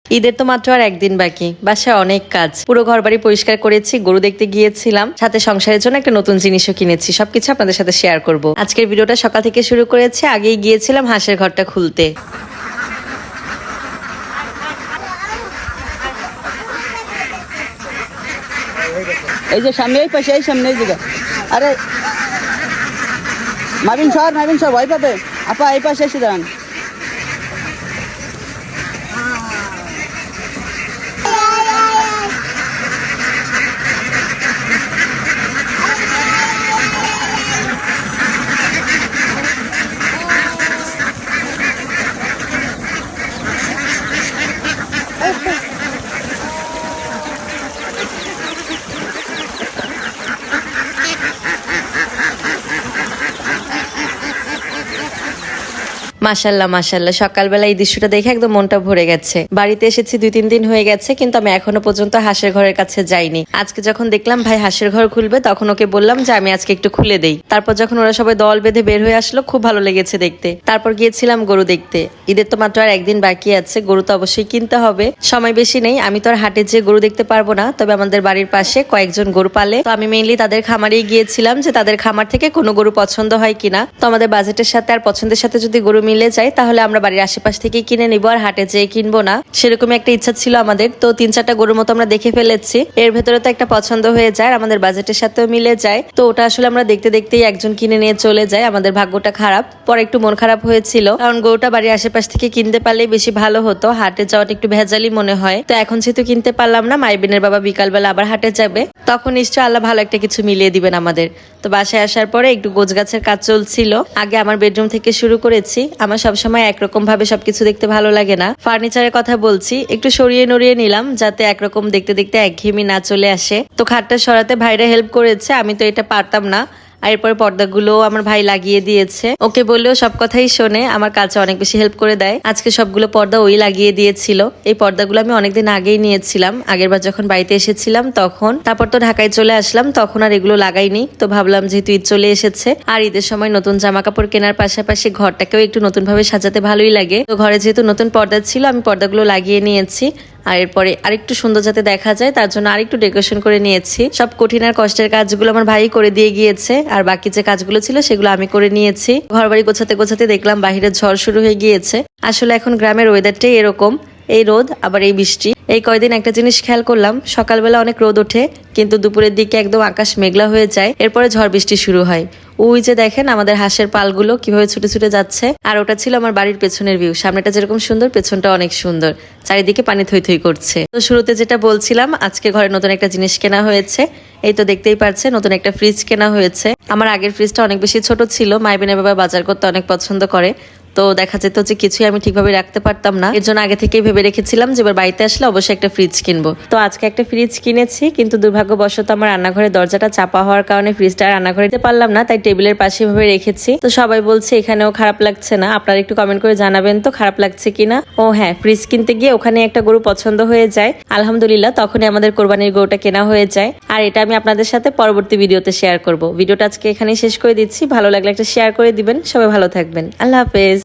ঈদের তো মাত্র আর একদিন বাকি, বাসায় অনেক কাজ, পুরো ঘর বাড়ি পরিষ্কার করেছি, গরু দেখতে গিয়েছিলাম, সাথে সংসারের জন্য একটা নতুন জিনিসও কিনেছি। সবকিছু আপনাদের সাথে শেয়ার করব। আজকের ভিডিওটা সকাল থেকে শুরু করেছি, আগেই গিয়েছিলাম হাঁসের ঘরটা খুলতে। এই যে সামনে, এই পাশে, এই সামনে, এই জায়গা। আরে মাবিন সর ভয় পাবে। আপা এই পাশে এসে দাঁড়ান। মাশাল্লাহ মাশাল্লাহ, সকালবেলা এই দৃশ্যটা দেখে একদম মনটা ভরে গেছে। বাড়িতে এসেছি 2-3 দিন হয়ে গেছে, কিন্তু আমি এখনো পর্যন্ত হাঁসের ঘরের কাছে যাইনি। আজকে যখন দেখলাম ভাই হাঁসের ঘর খুলবে, তখন ওকে বললাম যে আমি আজকে একটু খুলে দেই। তারপর যখন ওরা সবাই দল বেঁধে বের হয়ে আসলো, খুব ভালো লেগেছে দেখতে। তারপর গিয়েছিলাম গরু দেখতে। ঈদের তো মাত্র আর একদিন বাকি আছে, গরু তো অবশ্যই কিনতে হবে। সময় বেশি নেই, আমি তো আর হাটে যেয়ে গরু দেখতে পারবো না, তবে আমাদের বাড়ির পাশে কয়েকজন গরু পালে, তো আমি মেইনলি তাদের খামারেই গিয়েছিলাম যে তাদের খামার থেকে কোনো গরু পছন্দ হয় কিনা। তো আমাদের বাজেটের সাথে আর পছন্দের সাথে যদি গরু মিলে যায়, তাহলে আমরা বাড়ির আশেপাশ থেকে কিনে নিবো, আর হাটে যেয়ে কিনবো না। সেরকমই একটা ইচ্ছা ছিল আমাদের। তো 3-4টা গরুর মতো আমরা দেখে ফেলেছি। এর ভেতরে তো একটা পছন্দ হয়ে যায়, আমাদের বাজেটের সাথেও মিলে যায়। তো ওটা আসলে আমরা দেখতে দেখতেই একজন কিনে নিয়ে চলে যায়। আমাদের ভাগ্যটা খারাপ, পরে একটু মন খারাপ হয়েছিল, কারণ গরুটা বাড়ির আশেপাশ থেকে কিনতে পারলে বেশি ভালো হতো। হাটে যাওয়াটা একটু ভেজালি মনে হয়। তো এখন যেহেতু কিনতে পারলাম না, মাইবিনের বাবা বিকালবেলা আবার হাটে যাবে, তখন নিশ্চয় আল্লাহ ভালো একটা কিছু মিলিয়ে দিবেন আমাদের। তো বাসায় আসার পরে একটু গোছগাছের কাজ চলছিল। আগে আমার বেডরুম থেকে শুরু করেছি। আমার সবসময় একরকম ভাবে সবকিছু দেখতে ভালো লাগে না। ফার্নিচারের কথা বলছি, একটু সরিয়ে নড়িয়ে নিলাম, যাতে একরকম দেখতে দেখতে একঘেয়েমি না চলে আসে। তো খাটটা সরাতে ভাইরা হেল্প করেছে, আমি তো এটা পারতাম না। আর এরপরে পর্দাগুলো আমার ভাই লাগিয়ে দিয়েছে। ওকে বললেও সব কথাই শোনে, আমার কাছে অনেক বেশি হেল্প করে দেয়। আজকে সবগুলো পর্দা ওই লাগিয়ে দিয়েছিল। এই পর্দাগুলো আমি অনেকদিন আগেই নিয়েছিলাম, আগের বার যখন বাড়িতে এসেছিলাম তখন। তারপর তো ঢাকায় চলে আসলাম, তখন আর এগুলো লাগাইনি। তো ভাবলাম যেহেতু ঈদ চলে এসেছে, আর ঈদের সময় নতুন জামা কাপড় কেনার পাশাপাশি ঘরটাকেও একটু নতুন ভাবে সাজাতে ভালোই লাগে। তো ঘরে যেহেতু নতুন পর্দা ছিল, আমি পর্দাগুলো লাগিয়ে নিয়েছি। আর এরপরে আরেকটু সুন্দর যাতে দেখা যায়, তার জন্য আরেকটু ডেকোরেশন করে নিয়েছি। সব কঠিন আর কষ্টের কাজগুলো আমার ভাই করে দিয়ে গিয়েছে, আর বাকি যে কাজগুলো ছিল সেগুলো আমি করে নিয়েছি। ঘর বাড়ি গোছাতে গোছাতে দেখলাম বাহিরে ঝড় শুরু হয়ে গিয়েছে। আসলে এখন গ্রামের ওয়েদারটাই এরকম, এই রোদ আবার এই বৃষ্টি। এই কয়দিন একটা জিনিস খেয়াল করলাম, সকালবেলা অনেক রোদ ওঠে, কিন্তু দুপুরের দিকে একদম আকাশ মেঘলা হয়ে যায়, এরপরে ঝড় বৃষ্টি শুরু হয়। ওই যে দেখেন আমাদের হাঁসের পালগুলো কিভাবে ছুটে ছুটে যাচ্ছে। আর ওটা ছিল আমার বাড়ির পেছনের ভিউ। সামনেটা যেরকম সুন্দর, পেছনটা অনেক সুন্দর, চারিদিকে পানি থই থই করছে। তো শুরুতে যেটা বলছিলাম, আজকে ঘরে নতুন একটা জিনিস কেনা হয়েছে। এই তো দেখতেই পারছে, নতুন একটা ফ্রিজ কেনা হয়েছে। আমার আগের ফ্রিজটা অনেক বেশি ছোট ছিল, মাইবিনের বাবা বাজার করতে অনেক পছন্দ করে। তো দেখা যেত যে কিছুই আমি ঠিকভাবে রাখতে পারতাম না, এর জন্য আগে থেকেই ভেবে রেখেছিলাম যে এবার বাড়িতে আসলে অবশ্যই একটা ফ্রিজ কিনবো। তো আজকে একটা ফ্রিজ কিনেছি, কিন্তু দুর্ভাগ্যবশত আমার রান্নাঘরের দরজাটা চাপা হওয়ার কারণে ফ্রিজটা রান্নাঘরে দিতে পারলাম না, তাই টেবিলের পাশে ভাবে রেখেছি। তো সবাই বলছে এখানেও খারাপ লাগছে না, আপনারা একটু কমেন্ট করে জানাবেন তো খারাপ লাগছে কিনা। ও হ্যাঁ, ফ্রিজ কিনতে গিয়ে ওখানে একটা গরু পছন্দ হয়ে যায়, আলহামদুলিল্লাহ তখনই আমাদের কোরবানির গরুটা কেনা হয়ে যায়। আর এটা আমি আপনাদের সাথে পরবর্তী ভিডিওতে শেয়ার করব। ভিডিওটা আজকে এখানেই শেষ করে দিচ্ছি। ভালো লাগলে একটা শেয়ার করে দিবেন। সবাই ভালো থাকবেন। আল্লাহ হাফেজ।